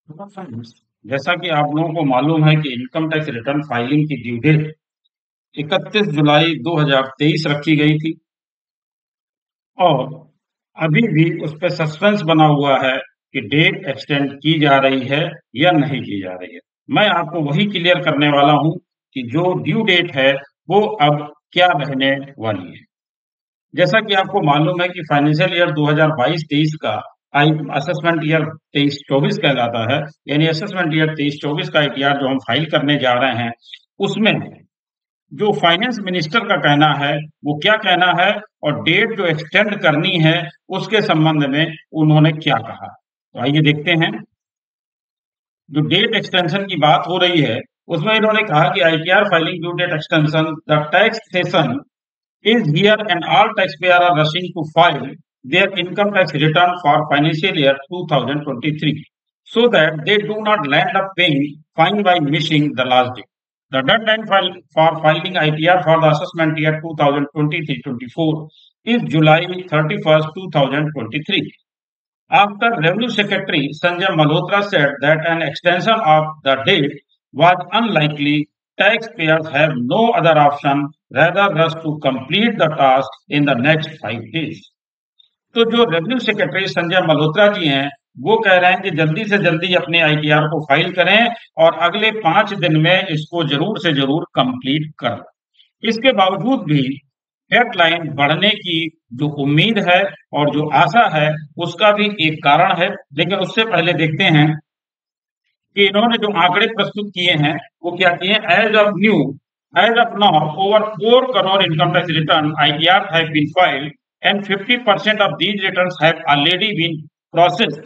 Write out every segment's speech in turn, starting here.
तो फ्रेंड्स, जैसा कि आप लोगों को मालूम है कि इनकम टैक्स रिटर्न फाइलिंग की ड्यू डेट 31 जुलाई 2023 रखी गई थी और अभी भी उस पर सस्पेंस बना हुआ है कि डेट एक्सटेंड की जा रही है या नहीं की जा रही है। मैं आपको वही क्लियर करने वाला हूं कि जो ड्यू डेट है वो अब क्या रहने वाली है। जैसा कि आपको मालूम है कि फाइनेंशियल ईयर 2022-23 का आई असेसमेंट ईयर 23-24 कहलाता है। यानी असेसमेंट ईयर 23-24 का एटीआर जो हम फाइल करने जा रहे हैं, उसमें जो फाइनेंस मिनिस्टर का कहना है वो क्या कहना है और डेट जो एक्सटेंड करनी है उसके संबंध में उन्होंने क्या कहा। तो आइए देखते हैं। जो डेट एक्सटेंशन की बात हो रही है उसमें इन्होंने कहा कि ITR filing due date extension, the tax session is here and all taxpayers are rushing to file their income tax return for financial year 2023 so that they do not land up paying fine by missing the last day. The deadline for filing ITR for the assessment year 2023-24 is July 31st, 2023. After Revenue Secretary Sanjay Malhotra said that an extension of the date was unlikely, taxpayers have no other option rather rush to complete the task in the next 5 days. तो जो revenue secretary Sanjay Malhotra ji हैं वो कह रहे हैं कि जल्दी से जल्दी अपने आईटीआर को फाइल करें और अगले 5 दिन में इसको जरूर से जरूर कंप्लीट कर लें। इसके बावजूद भी डेडलाइन बढ़ने की जो उम्मीद है और जो आशा है उसका भी एक कारण है, लेकिन उससे पहले देखते हैं कि इन्होंने जो आंकड़े प्रस्तुत किए हैं वो क्या किए। As of now over 4 crore income tax return ITR have been filed and 50% of these returns have already been processed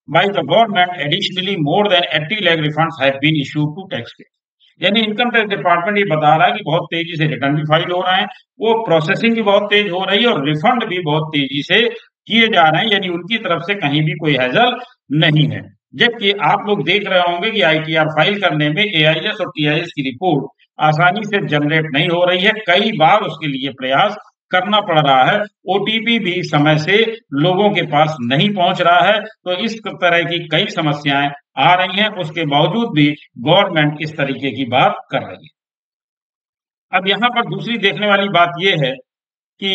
by the government. Additionally more than 80 lakh refunds have been issued to tax payers. यानी income tax department ये बता रहा है कि बहुत तेजी से return भी फाइल हो रहे हैं, वो प्रोसेसिंग भी बहुत तेज हो रही है और रिफंड भी बहुत तेजी से किए जा रहे हैं। यानी उनकी तरफ से कहीं भी कोई हैजल नहीं है। जबकि आप लोग देख रहे होंगे कि आईटीआर फाइल करने में एआईएस और टीआईएस की रिपोर्ट आसानी से जनरेट नहीं हो रही है, कई बार उसके लिए प्रयास करना पड़ रहा है, ओटीपी भी समय से लोगों के पास नहीं पहुंच रहा है। तो इस तरह की कई समस्याएं आ रही हैं, उसके बावजूद भी गवर्नमेंट इस तरीके की बात कर रही है। अब यहाँ पर दूसरी देखने वाली बात यह है कि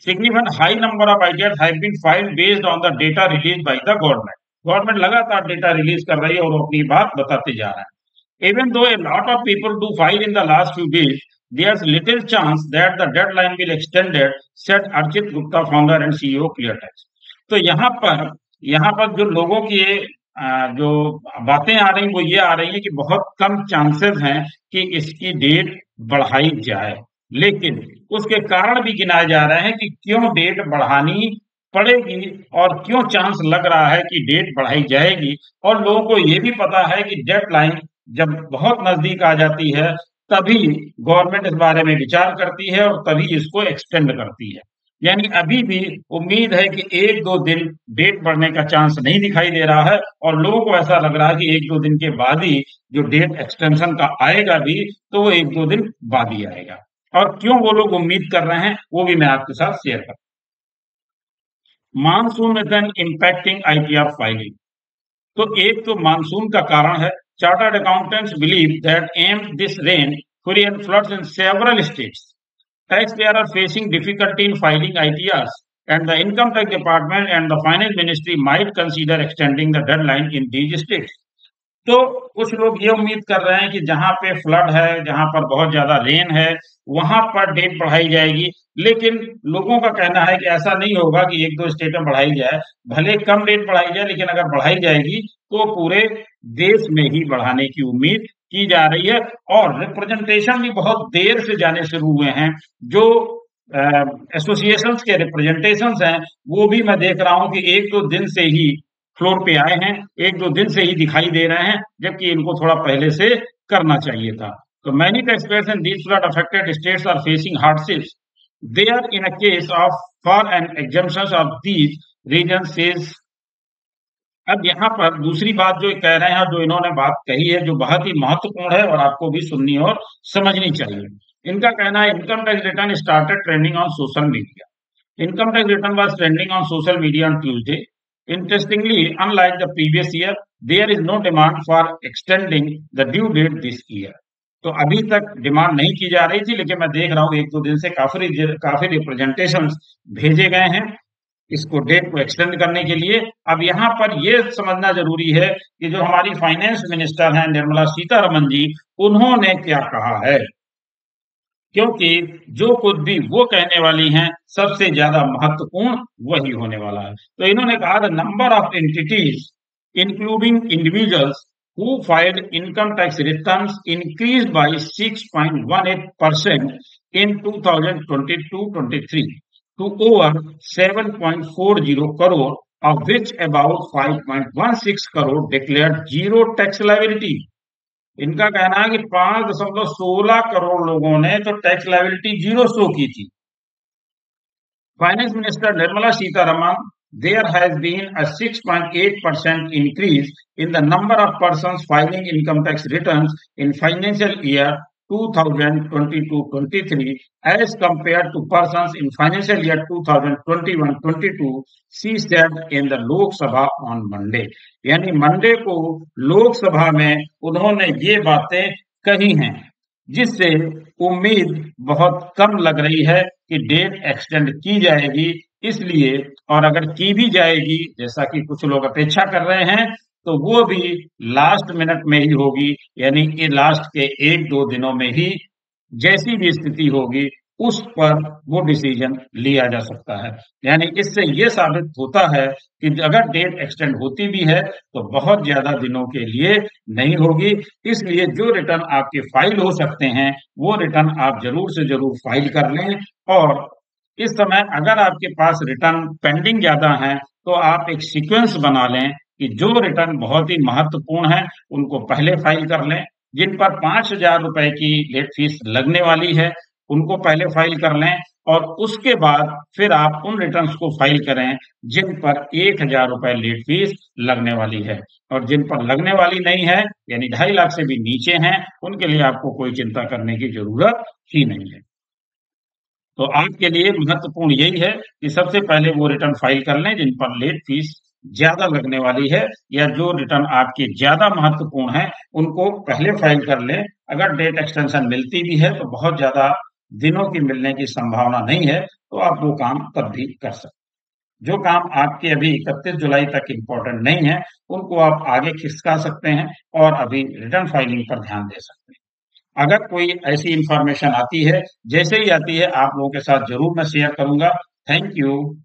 significant high number of ITR have been filed based on the data release by the government. Government लगातार डेटा रिलीज कर रही है और अपनी बात बताते जा रहा है। Even though a lot of people do file in the last few days, there's little chance that the deadline will extended, said Archit Gupta, founder and CEO ClearTax। तो यहाँ पर जो लोगों की जो बातें आ रही वो ये आ रही है कि बहुत कम चांसेस हैं कि इसकी डेट बढ़ाई जाए, लेकिन उसके कारण भी गिनाए जा रहे हैं कि क्यों डेट बढ़ानी पड़ेगी और क्यों चांस लग रहा है कि डेट बढ़ाई जाएगी। और लोगों को ये भी पता है कि डेडलाइन जब बहुत नजदीक आ जाती है तभी गवर्नमेंट इस बारे में विचार करती है और तभी इसको एक्सटेंड करती है। यानी अभी भी उम्मीद है कि 1-2 दिन डेट बढ़ने का चांस नहीं दिखाई दे रहा है और लोगों को ऐसा लग रहा है कि 1-2 दिन के बाद ही जो डेट एक्सटेंशन का आएगा भी तो वो 1-2 दिन बाद ही आएगा। और क्यों वो लोग उम्मीद कर रहे हैं वो भी मैं आपके साथ शेयर करता हूँ। Monsoon is an impacting ITR filing. तो एक तो मानसून का कारण है। Chartered accountants believe that um this rain fury and floods in several states, taxpayers are facing difficulty in filing ITRs, and the income tax department and the finance ministry might consider extending the deadline in these states। तो कुछ लोग ये उम्मीद कर रहे हैं कि जहां पे फ्लड है, जहां पर बहुत ज्यादा रेन है, वहां पर डेट बढ़ाई जाएगी। लेकिन लोगों का कहना है कि ऐसा नहीं होगा कि 1-2 स्टेट में बढ़ाई जाए, भले कम डेट बढ़ाई जाए, लेकिन अगर बढ़ाई जाएगी तो पूरे देश में ही बढ़ाने की उम्मीद की जा रही है। और रिप्रेजेंटेशन भी बहुत देर से जाने शुरू हुए हैं। जो एसोसिएशन के रिप्रेजेंटेशन हैं वो भी मैं देख रहा हूं कि 1-2 दिन से ही फ्लोर पे आए हैं, 1-2 दिन से ही दिखाई दे रहे हैं, जबकि इनको थोड़ा पहले से करना चाहिए था। तो many taxpayers in these flood affected states are facing hardships there in a case of for an exemption of these reason says. अब यहाँ पर दूसरी बात जो कह रहे हैं, जो इन्होंने बात कही है, जो बहुत ही महत्वपूर्ण है और आपको भी सुननी और समझनी चाहिए। इनका कहना है income tax return started trending on social media. Income tax return was trending on social media on Tuesday. Interestingly, unlike the previous year, there is no demand for extending the due date this year. तो अभी तक demand नहीं की जा रही थी, लेकिन मैं देख रहा हूँ एक दो दिन से काफी रिप्रेजेंटेशन भेजे गए हैं इसको डेट को एक्सटेंड करने के लिए। अब यहाँ पर ये समझना जरूरी है कि जो हमारी फाइनेंस मिनिस्टर हैं निर्मला सीतारमन जी, उन्होंने क्या कहा है, क्योंकि जो कुछ भी वो कहने वाली हैं सबसे ज्यादा महत्वपूर्ण वही होने वाला है। तो इन्होंने कहा the number of entities including individuals who filed income tax returns increase by 6.18% in 2022-23 to over 7.40 crore, of which about 5.16 crore declared zero tax liability। इनका कहना है कि 5.16 करोड़ लोगों ने तो टैक्स लायबिलिटी जीरो शो की थी। Finance minister Nirmala Sitharaman, there has been a 6.8% increase in the number of persons filing income tax returns in financial year 2022-23 as compared to persons in financial year 2021-22, she said in the Lok Sabha on Monday। यानी Monday को लोकसभा में उन्होंने ये बातें कही हैं, जिससे उम्मीद बहुत कम लग रही है कि डेट एक्सटेंड की जाएगी। इसलिए, और अगर की भी जाएगी जैसा कि कुछ लोग अपेक्षा कर रहे हैं, तो वो भी लास्ट मिनट में ही होगी, यानी कि लास्ट के एक दो दिनों में ही जैसी भी स्थिति होगी उस पर वो डिसीजन लिया जा सकता है। यानी इससे ये साबित होता है कि अगर डेट एक्सटेंड होती भी है तो बहुत ज्यादा दिनों के लिए नहीं होगी। इसलिए जो रिटर्न आपके फाइल हो सकते हैं वो रिटर्न आप जरूर से जरूर फाइल कर लें। और इस समय अगर आपके पास रिटर्न पेंडिंग ज्यादा है तो आप एक सीक्वेंस बना लें कि जो रिटर्न बहुत ही महत्वपूर्ण है उनको पहले फाइल कर लें, जिन पर 5,000 रुपए की लेट फीस लगने वाली है उनको पहले फाइल कर लें, और उसके बाद फिर आप उन रिटर्न्स को फाइल करें जिन पर 1,000 रुपए लेट फीस लगने वाली है। और जिन पर लगने वाली नहीं है यानी 2.5 लाख से भी नीचे हैं, उनके लिए आपको कोई चिंता करने की जरूरत ही नहीं है। तो आपके लिए महत्वपूर्ण यही है कि सबसे पहले वो रिटर्न फाइल कर लें जिन पर लेट फीस ज्यादा लगने वाली है, या जो रिटर्न आपके ज्यादा महत्वपूर्ण है उनको पहले फाइल कर लें। अगर डेट एक्सटेंशन मिलती भी है तो बहुत ज्यादा दिनों की मिलने की संभावना नहीं है, तो आप वो काम तब भी कर सकते हैं। जो काम आपके अभी 31 जुलाई तक इम्पोर्टेंट नहीं है उनको आप आगे खिसका सकते हैं और अभी रिटर्न फाइलिंग पर ध्यान दे सकते हैं। अगर कोई ऐसी इंफॉर्मेशन आती है, जैसे ही आती है आप लोगों के साथ जरूर मैं शेयर करूंगा। Thank you.